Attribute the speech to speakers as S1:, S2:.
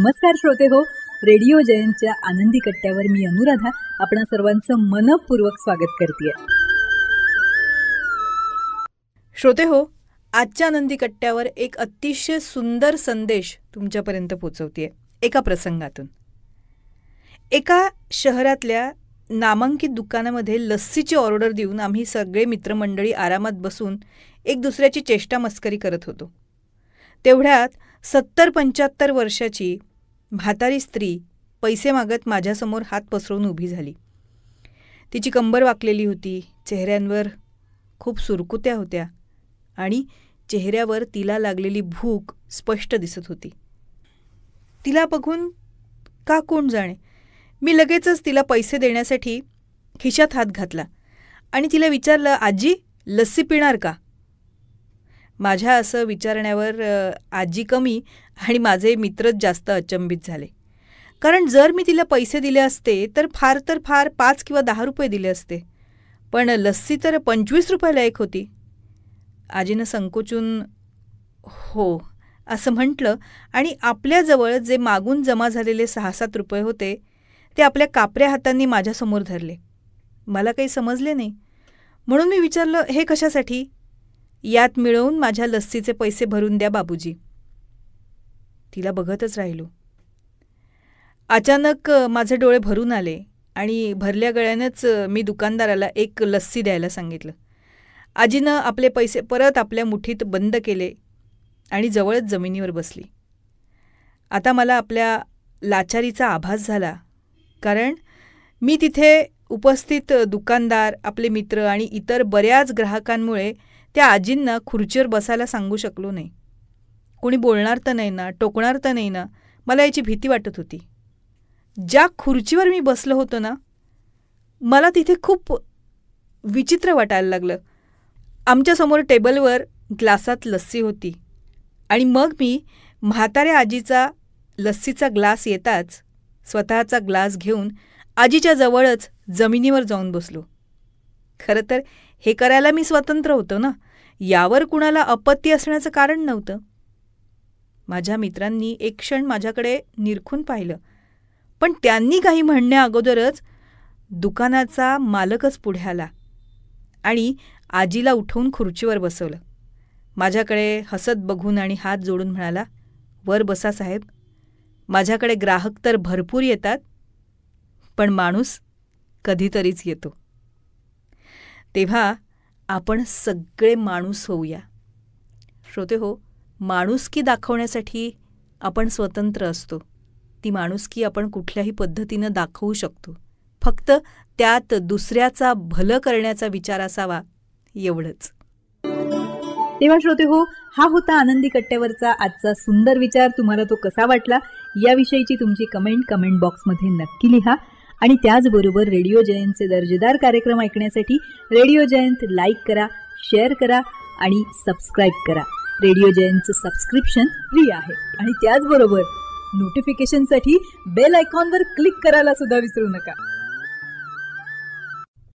S1: नमस्कार श्रोते हो, रेडिओ जयंतच्या आनंदी कट्ट्यावर मी अनुराधा आपणा सर्वांचं मनपूर्वक स्वागत करते.
S2: श्रोते हो, आजच्या आनंदी कट्ट्यावर एक अतिशय सुंदर संदेश तुमच्यापर्यंत पोचवते एका प्रसंगातून. एका शहरातल्या नामांकित दुकानामध्ये लस्सीची ऑर्डर देऊन आम्ही सगळे मित्रमंडळी आरामात बसून एक दुसऱ्याची चेष्टा मस्करी करत होतो. तेवढ्यात 70-75 वर्षाची म्हातारी स्त्री पैसे मागत माझ्यासमोर हात पसरवून उभी झाली. तिची कंबर वाकलेली होती, चेहऱ्यांवर खूप सुरकुत्या होत्या आणि चेहऱ्यावर तिला लागलेली भूक स्पष्ट दिसत होती. तिला बघून का कोण जाणे, मी लगेचच तिला पैसे देण्यासाठी खिशात हात घातला आणि तिला विचारलं, आजी लस्सी पिणार का? माझ्या असं विचारण्यावर आजी कमी आणि माझे मित्रच जास्त अचंबित झाले. कारण जर मी तिला पैसे दिले असते तर फार 5 किंवा 10 रुपये दिले असते, पण लस्सी तर 25 रुपयाला एक होती. आजीनं संकोचून हो असं म्हटलं आणि आपल्याजवळ जे मागून जमा झालेले 6-7 रुपये होते ते आपल्या कापऱ्या हातांनी माझ्यासमोर धरले. मला काही समजले नाही, म्हणून मी विचारलं, हे कशासाठी? यात मिळवून माझ्या लस्सीचे पैसे भरून द्या बाबूजी. तिला बघतच राहिलो. अचानक माझे डोळे भरून आले आणि भरल्या गळ्यानंच मी दुकानदाराला एक लस्सी द्यायला सांगितलं. आजीनं आपले पैसे परत आपल्या मुठीत बंद केले आणि जवळच जमिनीवर बसली. आता मला आपल्या लाचारीचा आभास झाला, कारण मी तिथे उपस्थित दुकानदार, आपले मित्र आणि इतर बऱ्याच ग्राहकांमुळे त्या आजींना खुर्चीवर बसायला सांगू शकलो नाही. कोणी बोलणार तर नाही ना, टोकणार तर नाही ना, मला याची भीती वाटत होती. ज्या खुर्चीवर मी बसलो होतो ना, मला तिथे खूप विचित्र वाटायला लागलं. आमच्यासमोर टेबलवर ग्लासात लस्सी होती आणि मग मी म्हाताऱ्या आजीचा लस्सीचा ग्लास येताच स्वतःचा ग्लास घेऊन आजीच्या जवळच जमिनीवर जाऊन बसलो. खरं तर हे करायला मी स्वतंत्र होतो ना, यावर कुणाला आपत्ती असण्याचं कारण नव्हतं. माझ्या मित्रांनी एक क्षण माझ्याकडे निरखून पाहिलं, पण त्यांनी काही म्हणण्या अगोदरच दुकानाचा मालकच पुढे आला आणि आजीला उठवून खुर्चीवर बसवलं. माझ्याकडे हसत बघून आणि हात जोडून म्हणाला, वर बसा साहेब, माझ्याकडे ग्राहक तर भरपूर येतात, पण माणूस कधीतरीच येतो. तेव्हा आपण सगळे माणूस होऊया. श्रोते हो, माणुसकी दाखवण्यासाठी आपण स्वतंत्र असतो. ती माणुसकी आपण कुठल्याही पद्धतीनं दाखवू शकतो, फक्त त्यात दुसऱ्याचा भलं करण्याचा विचार असावा, एवढंच.
S1: तेव्हा श्रोते हो, हा होता आनंदी कट्ट्यावरचा आजचा सुंदर विचार. तुम्हाला तो कसा वाटला याविषयीची तुमची कमेंट बॉक्समध्ये नक्की लिहा. आणि त्याचबरोबर रेडिओ जयंतचे दर्जेदार कार्यक्रम ऐकण्यासाठी रेडिओ जयंत लाईक करा, शेअर करा आणि सबस्क्राईब करा. रेडिओ जयंतचं सबस्क्रिप्शन फ्री आहे आणि त्याचबरोबर नोटिफिकेशनसाठी बेल आयकॉनवर क्लिक करायला सुद्धा विसरू नका.